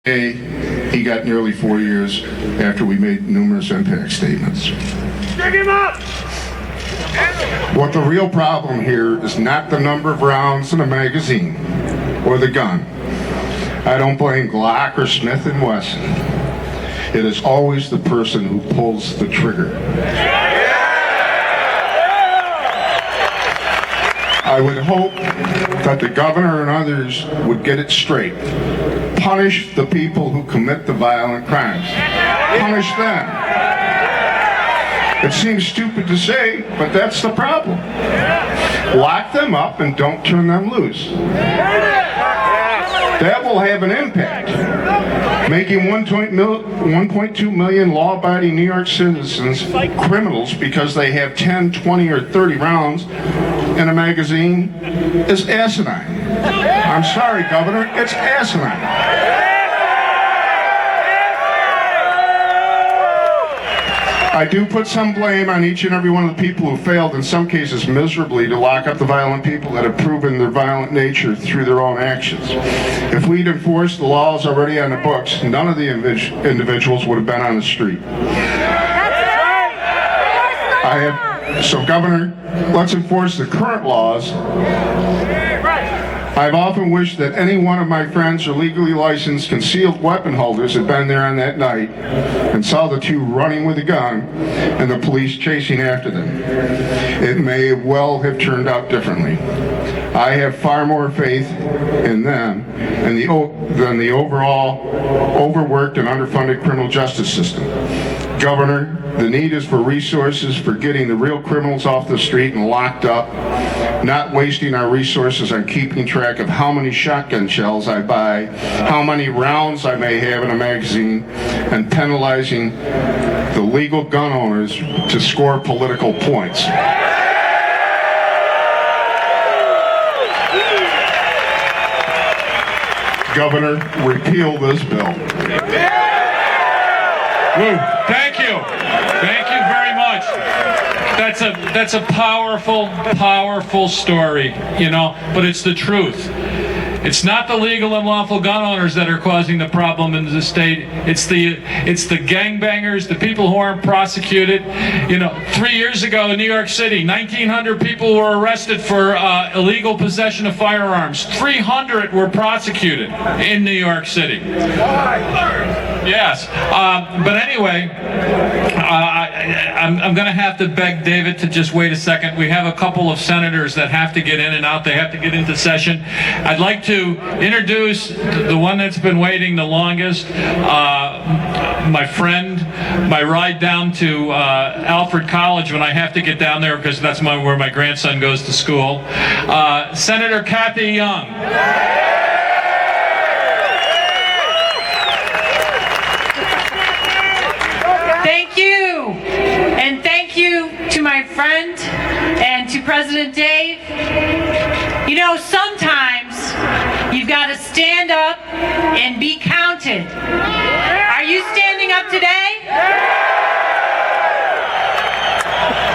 He got nearly 4 years after we made numerous impact statements. Dig him up! What the real problem here is not the number of rounds in a magazine or the gun. I don't blame Glock or Smith & Wesson. It is always the person who pulls the trigger. I would hope that the governor and others would get it straight. Punish the people who commit the violent crimes. Punish them. It seems stupid to say, but that's the problem. Lock them up and don't turn them loose. That will have an impact, making 1.2 million law-abiding New York citizens criminals because they have 10, 20, or 30 rounds in a magazine is asinine. I'm sorry, Governor, it's asinine. I do put some blame on each and every one of the people who failed, in some cases miserably, to lock up the violent people that have proven their violent nature through their own actions. If we'd enforced the laws already on the books, none of the individuals would have been on the street. So, Governor, let's enforce the current laws. I've often wished that any one of my friends or legally licensed concealed weapon holders had been there on that night and saw the two running with a gun and the police chasing after them. It may well have turned out differently. I have far more faith in them than the overall overworked and underfunded criminal justice system. Governor, the need is for resources for getting the real criminals off the street and locked up, not wasting our resources on keeping track of how many shotgun shells I buy, how many rounds I may have in a magazine, and penalizing the legal gun owners to score political points. Governor, repeal this bill. Woo. Thank you. Thank you very much. That's a powerful story, but it's the truth. It's not the legal and lawful gun owners that are causing the problem in the state. It's the gangbangers, the people who aren't prosecuted. 3 years ago in New York City, 1,900 people were arrested for illegal possession of firearms. 300 were prosecuted in New York City. Yes, but anyway, I'm going to have to beg David to just wait a second. We have a couple of senators that have to get in and out. They have to get into session. I'd like to introduce the one that's been waiting the longest, my friend, my ride down to Alfred College when I have to get down there because that's where my grandson goes to school, Senator Kathy Young. Thank you, and thank you to my friend and to President Dave. Sometimes you've got to stand up and be counted. Are you standing up today?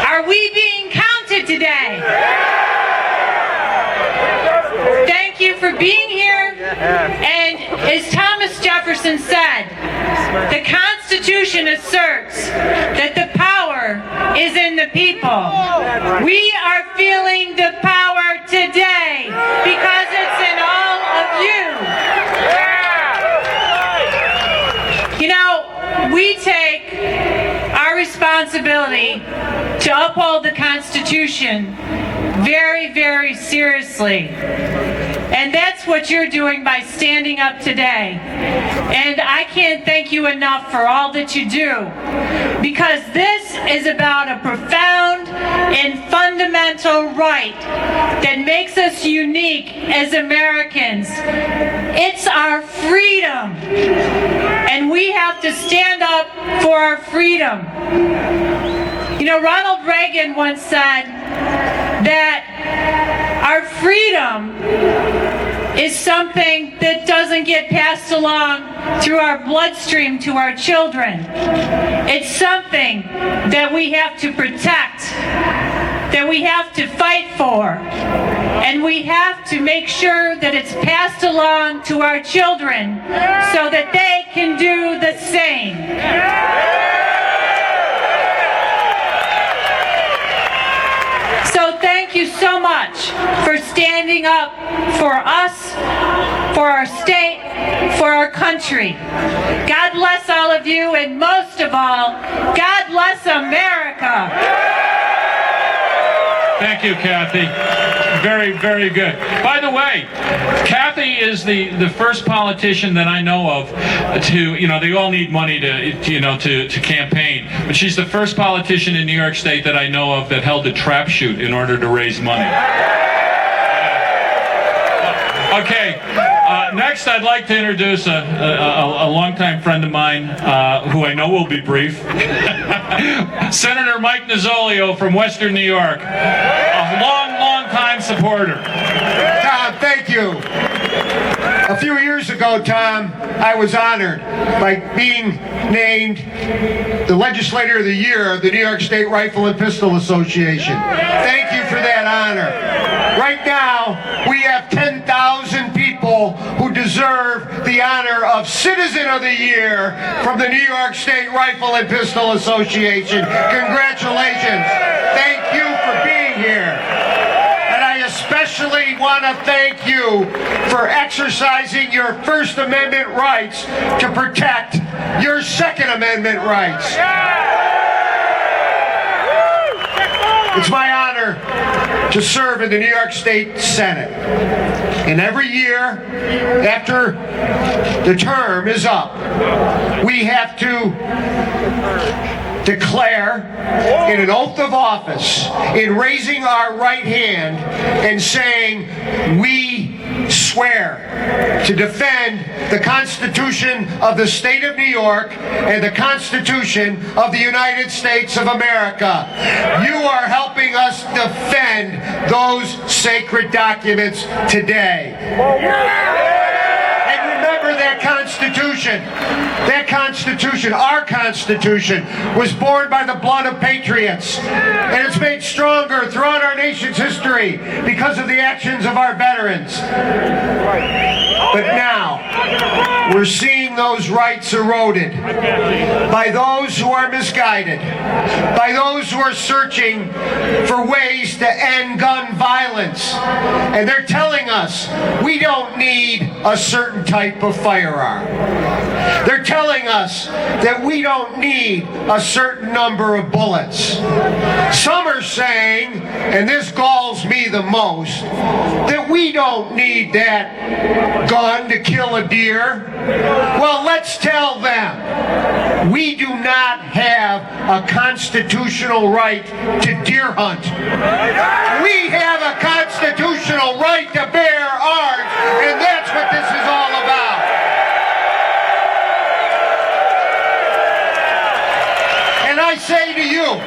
Are we being counted today? Thank you for being here. And as Thomas Jefferson said, the Constitution asserts that the power is in the people. We are feeling the power today because it's in all of you. We take our responsibility to uphold the Constitution very, very seriously. And that's what you're doing by standing up today. And I can't thank you enough for all that you do, because this is about a profound and fundamental right that makes us unique as Americans. It's our freedom. And we have to stand up for our freedom. Ronald Reagan once said that our freedom is something that doesn't get passed along through our bloodstream to our children. It's something that we have to protect, that we have to fight for. And we have to make sure that it's passed along to our children so that they can do the same. So thank you so much for standing up for us, for our state, for our country. God bless all of you, and most of all, God bless America. Thank you, Kathy. Very, very good. By the way, Kathy is the first politician that I know of to, they all need money to campaign, but she's the first politician in New York State that I know of that held a trap shoot in order to raise money. Okay, next I'd like to introduce a longtime friend of mine who I know will be brief. Senator Mike Nozzolio from Western New York, a long time supporter. Tom, thank you. A few years ago, Tom, I was honored by being named the Legislator of the Year of the New York State Rifle and Pistol Association. Thank you for that honor. Right now, we have 10,000 people who deserve the honor of Citizen of the Year from the New York State Rifle and Pistol Association. Congratulations. Thank you for being here. And I especially want to thank you for exercising your First Amendment rights to protect your Second Amendment rights. It's my honor to serve in the New York State Senate. And every year, after the term is up, we have to declare in an oath of office, in raising our right hand and saying, we swear to defend the Constitution of the State of New York and the Constitution of the United States of America. You are helping us defend those sacred documents today. And remember that Constitution, our Constitution, was born by the blood of patriots. And it's made stronger throughout our nation's history because of the actions of our veterans. But now, we're seeing those rights eroded by those who are misguided, by those who are searching for ways to end gun violence. And they're telling us we don't need a certain type of firearm. They're telling us that we don't need a certain number of bullets. Some are saying, and this galls me the most, that we don't need that gun to kill a deer. Well, let's tell them we do not have a constitutional right to deer hunt. We have a constitutional right to bear arms, and that's what this is all about. And I say to you,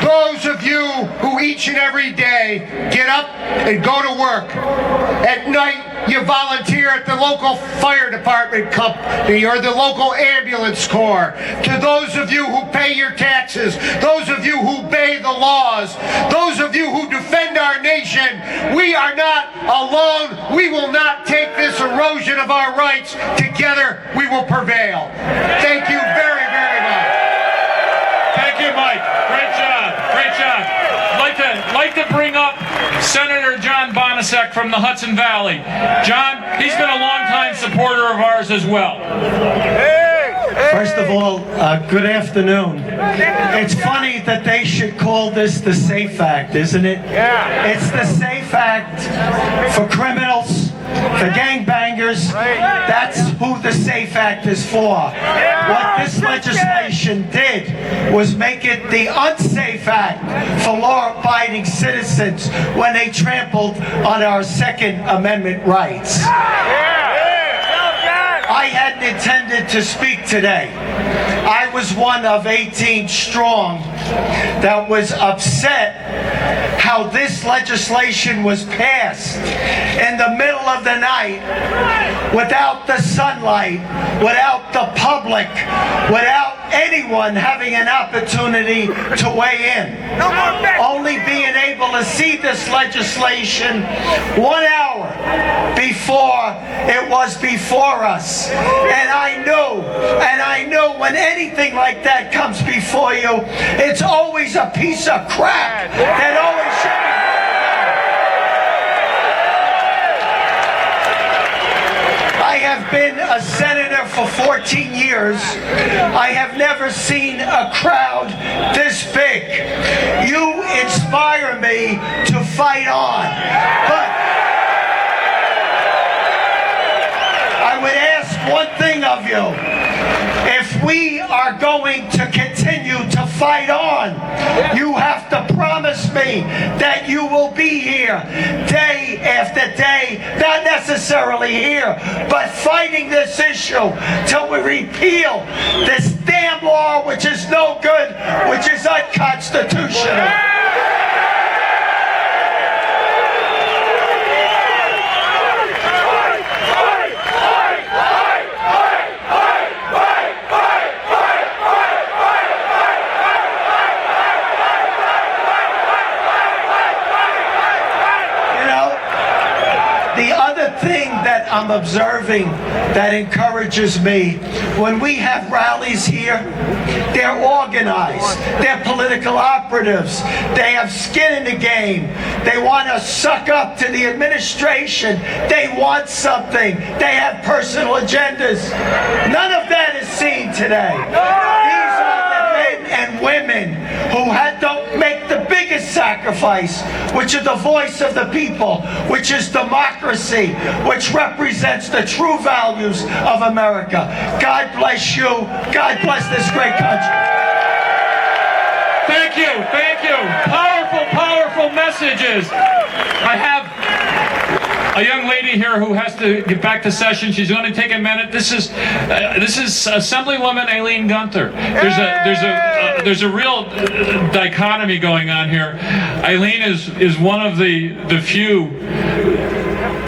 those of you who each and every day get up and go to work, at night you volunteer at the local fire department company or the local ambulance corps, to those of you who pay your taxes, those of you who obey the laws, those of you who defend our nation, we are not alone. We will not take this erosion of our rights. Together we will prevail. Thank you very, very much. Thank you, Mike. Great job. Great job. I'd like to bring up Senator John Bonasek from the Hudson Valley. John, he's been a longtime supporter of ours as well. First of all, good afternoon. It's funny that they should call this the SAFE Act, isn't it? Yeah. It's the SAFE Act for criminals, for gangbangers. That's who the SAFE Act is for. What this legislation did was make it the Unsafe Act for law-abiding citizens when they trampled on our Second Amendment rights. I hadn't intended to speak today. I was one of 18 strong that was upset how this legislation was passed in the middle of the night, without the sunlight, without the public, without anyone having an opportunity to weigh in. Only being able to see this legislation 1 hour before it was before us. And I know when anything like that comes before you, it's always a piece of crap that always should be. I have been a senator for 14 years. I have never seen a crowd this big. You inspire me to fight on. But I would ask one thing of you. If we are going to continue to fight on, you have to promise me that you will be here day after day, not necessarily here, but fighting this issue till we repeal this damn law which is no good, which is unconstitutional. The other thing that I'm observing that encourages me, when we have rallies here, they're organized, they're political operatives, they have skin in the game, they want to suck up to the administration, they want something, they have personal agendas. None of that is seen today. These are the men and women who don't make the biggest sacrifice, which is the voice of the people, which is democracy, which represents the true values of America. God bless you. God bless this great country. Thank you, thank you. Powerful, powerful messages. I have a young lady here who has to get back to session. She's going to take a minute. This is Assemblywoman Eileen Gunther. There's a real dichotomy going on here. Eileen is one of the few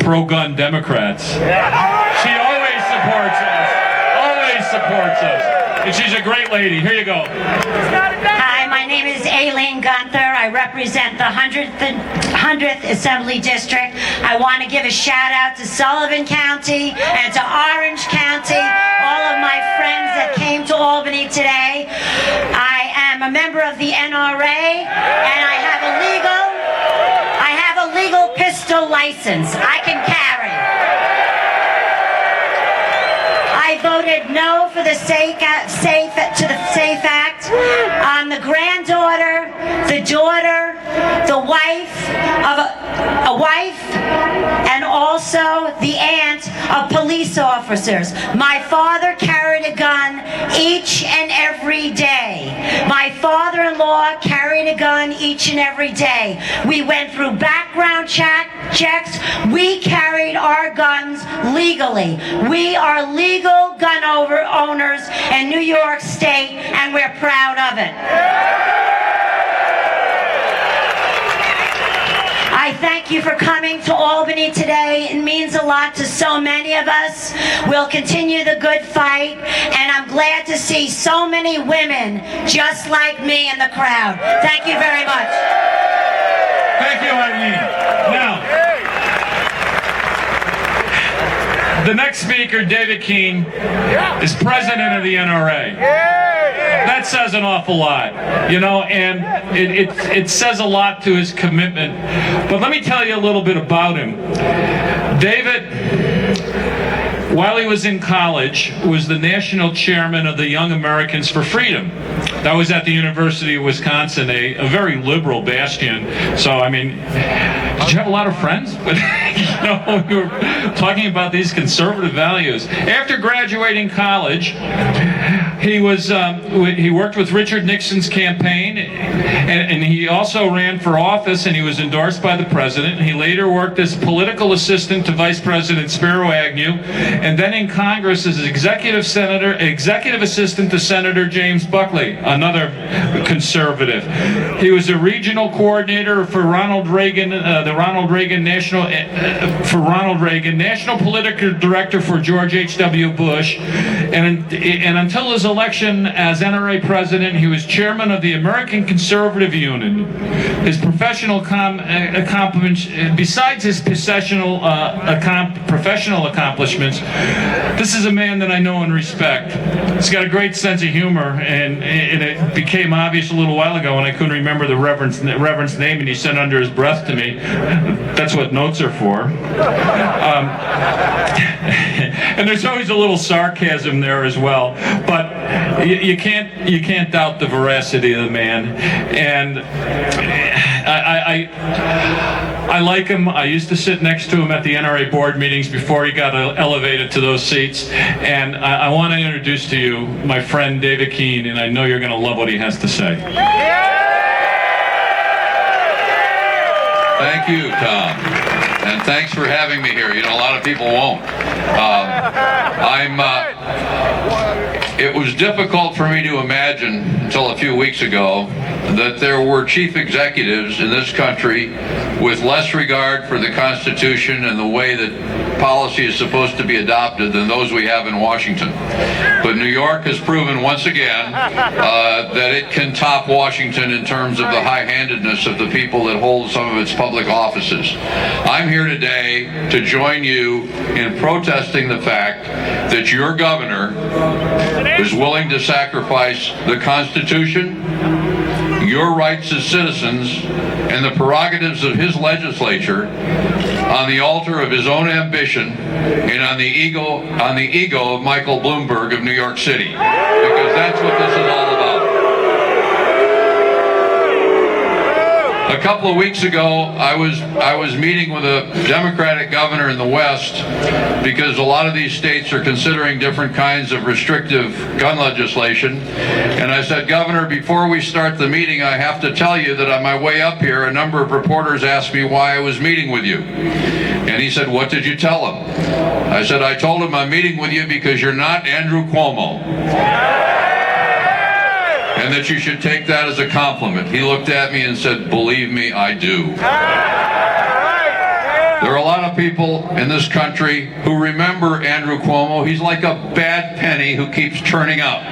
pro-gun Democrats. She always supports us. Always supports us. And she's a great lady. Here you go. Hi, my name is Aileen Gunther. I represent the 100th Assembly District. I want to give a shout out to Sullivan County and to Orange County, all of my friends that came to Albany today. I am a member of the NRA and I have a legal pistol license I can carry. I voted no for the SAFE Act on the granddaughter, the daughter, the wife of a wife, and also the aunt of police officers. My father carried a gun each and every day. My father-in-law carried a gun each and every day. We went through background checks. We carried our guns legally. We are legal gun owners in New York State, and we're proud of it. I thank you for coming to Albany today. It means a lot to so many of us. We'll continue the good fight, and I'm glad to see so many women just like me in the crowd. Thank you very much. Thank you, Eileen. Now, the next speaker, David Keene, is president of the NRA. That says an awful lot, you know, and it says a lot to his commitment. But let me tell you a little bit about him. David, while he was in college, was the national chairman of the Young Americans for Freedom. That was at the University of Wisconsin, a very liberal bastion. So, I mean, did you have a lot of friends? But, you know, we were talking about these conservative values. After graduating college, he worked with Richard Nixon's campaign, and he also ran for office, and he was endorsed by the president. He later worked as political assistant to Vice President Spiro Agnew, and then in Congress as executive assistant to Senator James Buckley, another conservative. He was a regional coordinator for Ronald Reagan, National Political Director for George H.W. Bush, and until his election as NRA president, he was chairman of the American Conservative Union. His professional accomplishments, besides his professional accomplishments, this is a man that I know and respect. He's got a great sense of humor, and it became obvious a little while ago when I couldn't remember the reverend's name, and he said under his breath to me, "That's what notes are for." And there's always a little sarcasm there as well, but you can't doubt the veracity of the man, and I like him. I used to sit next to him at the NRA board meetings before he got elevated to those seats, and I want to introduce to you my friend David Keene, and I know you're going to love what he has to say. Thank you, Tom, and thanks for having me here. You know, a lot of people won't. It was difficult for me to imagine until a few weeks ago that there were chief executives in this country with less regard for the Constitution and the way that policy is supposed to be adopted than those we have in Washington. But New York has proven once again that it can top Washington in terms of the high-handedness of the people that hold some of its public offices. I'm here today to join you in protesting the fact that your governor is willing to sacrifice the Constitution, your rights as citizens, and the prerogatives of his legislature on the altar of his own ambition and on the ego of Michael Bloomberg of New York City, because that's what this is all about. A couple of weeks ago, I was meeting with a Democratic governor in the West because a lot of these states are considering different kinds of restrictive gun legislation. And I said, Governor, before we start the meeting, I have to tell you that on my way up here, a number of reporters asked me why I was meeting with you. And he said, what did you tell them? I said, I told him I'm meeting with you because you're not Andrew Cuomo. And that you should take that as a compliment. He looked at me and said, believe me, I do. There are a lot of people in this country who remember Andrew Cuomo. He's like a bad penny who keeps turning up.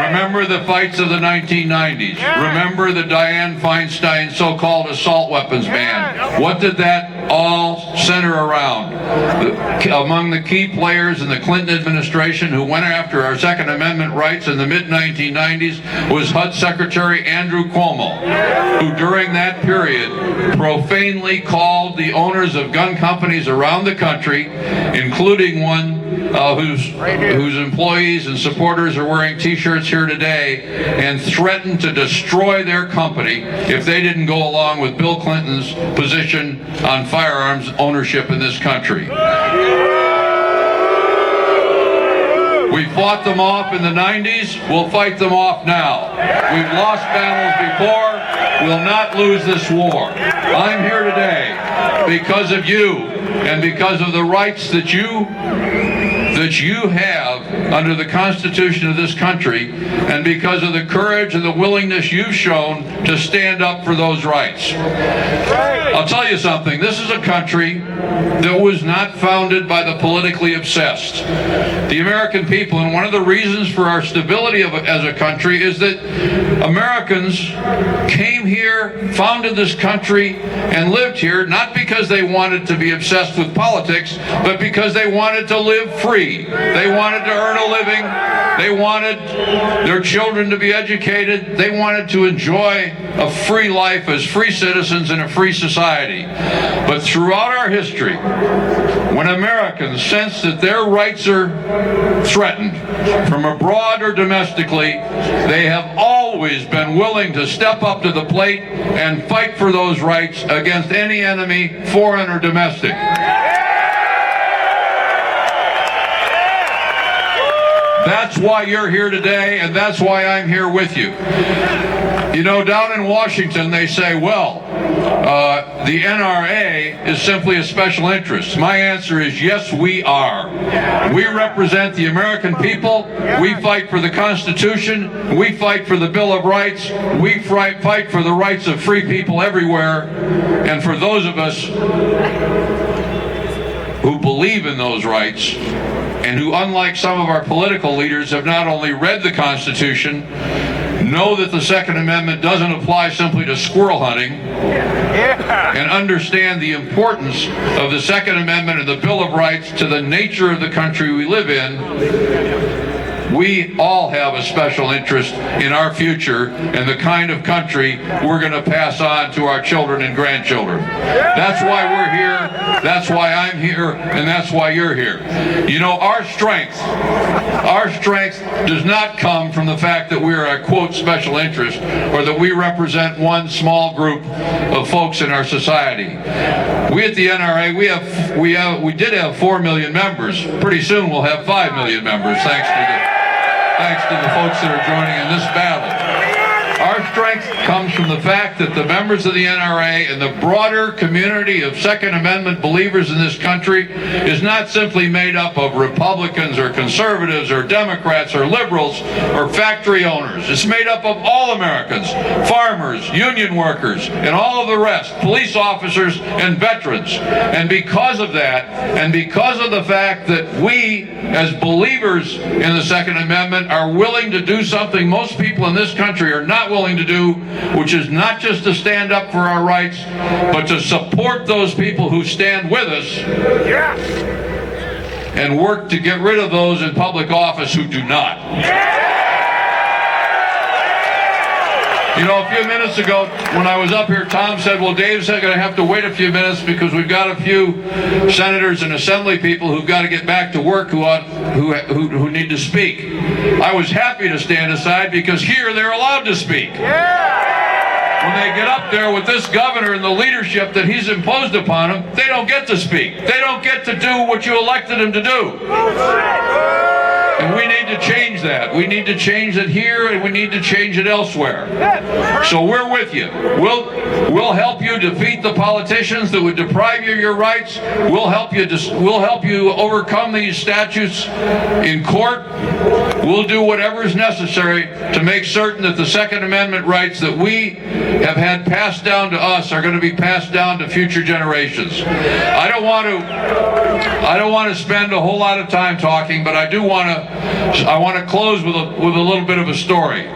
Remember the fights of the 1990s. Remember the Dianne Feinstein so-called assault weapons ban. What did that all center around? Among the key players in the Clinton administration who went after our Second Amendment rights in the mid-1990s was HUD Secretary Andrew Cuomo, who during that period profanely called the owners of gun companies around the country, including one whose employees and supporters are wearing T-shirts here today, and threatened to destroy their company if they didn't go along with Bill Clinton's position on firearms ownership in this country. We fought them off in the 90s, we'll fight them off now. We've lost battles before, we'll not lose this war. I'm here today because of you and because of the rights that you have under the Constitution of this country, and because of the courage and the willingness you've shown to stand up for those rights. I'll tell you something, this is a country that was not founded by the politically obsessed. The American people, and one of the reasons for our stability as a country is that Americans came here, founded this country, and lived here not because they wanted to be obsessed with politics, but because they wanted to live free. They wanted to earn a living. They wanted their children to be educated. They wanted to enjoy a free life as free citizens in a free society. But throughout our history, when Americans sense that their rights are threatened, from abroad or domestically, they have always been willing to step up to the plate and fight for those rights against any enemy, foreign or domestic. That's why you're here today, and that's why I'm here with you. You know, down in Washington, they say, well, the NRA is simply a special interest. My answer is yes, we are. We represent the American people. We fight for the Constitution. We fight for the Bill of Rights. We fight for the rights of free people everywhere. And for those of us who believe in those rights, and who, unlike some of our political leaders, have not only read the Constitution, know that the Second Amendment doesn't apply simply to squirrel hunting, and understand the importance of the Second Amendment and the Bill of Rights to the nature of the country we live in, we all have a special interest in our future and the kind of country we're going to pass on to our children and grandchildren. That's why we're here, that's why I'm here, and that's why you're here. You know, our strength does not come from the fact that we're a, quote, special interest, or that we represent one small group of folks in our society. We at the NRA, we did have 4 million members. Pretty soon we'll have 5 million members, thanks to the folks that are joining in this battle. Our strength comes from the fact that the members of the NRA and the broader community of Second Amendment believers in this country is not simply made up of Republicans or conservatives or Democrats or liberals or factory owners. It's made up of all Americans, farmers, union workers, and all of the rest, police officers and veterans. And because of that, and because of the fact that we, as believers in the Second Amendment, are willing to do something most people in this country are not willing to do, which is not just to stand up for our rights, but to support those people who stand with us and work to get rid of those in public office who do not. You know, a few minutes ago, when I was up here, Tom said, well, Dave's going to have to wait a few minutes because we've got a few senators and assembly people who've got to get back to work who need to speak. I was happy to stand aside because here they're allowed to speak. When they get up there with this governor and the leadership that he's imposed upon them, they don't get to speak. They don't get to do what you elected them to do. And we need to change that. We need to change it here, and we need to change it elsewhere. So we're with you. We'll help you defeat the politicians that would deprive you of your rights. We'll help you overcome these statutes in court. We'll do whatever is necessary to make certain that the Second Amendment rights that we have had passed down to us are going to be passed down to future generations. I don't want to spend a whole lot of time talking, but I want to close with a little bit of a story.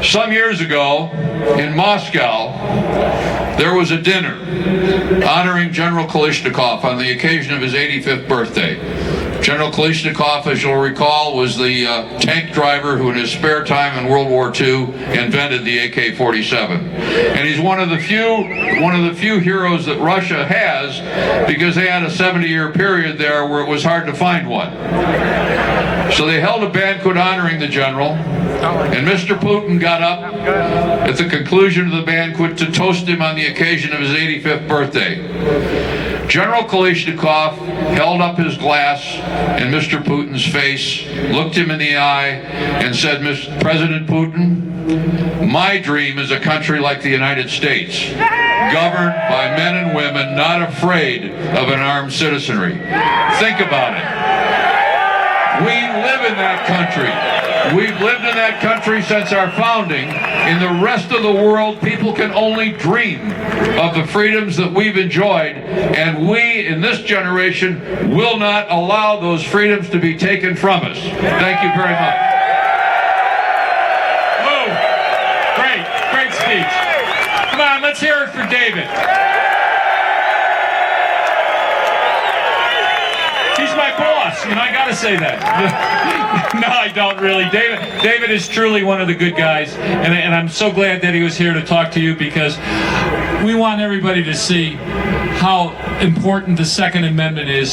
Some years ago in Moscow, there was a dinner honoring General Kalashnikov on the occasion of his 85th birthday. General Kalashnikov, as you'll recall, was the tank driver who in his spare time in World War II invented the AK-47. And he's one of the few heroes that Russia has, because they had a 70-year period there where it was hard to find one. So they held a banquet honoring the general, and Mr. Putin got up at the conclusion of the banquet to toast him on the occasion of his 85th birthday. General Kalashnikov held up his glass in Mr. Putin's face, looked him in the eye, and said, Mr. President Putin, my dream is a country like the United States, governed by men and women not afraid of an armed citizenry. Think about it. We live in that country. We've lived in that country since our founding. In the rest of the world, people can only dream of the freedoms that we've enjoyed, and we, in this generation, will not allow those freedoms to be taken from us. Thank you very much. Whoa! Great speech. Come on, let's hear it for David. He's my boss, you know, I gotta say that. No, I don't really. David is truly one of the good guys, and I'm so glad that he was here to talk to you, because we want everybody to see how important the Second Amendment is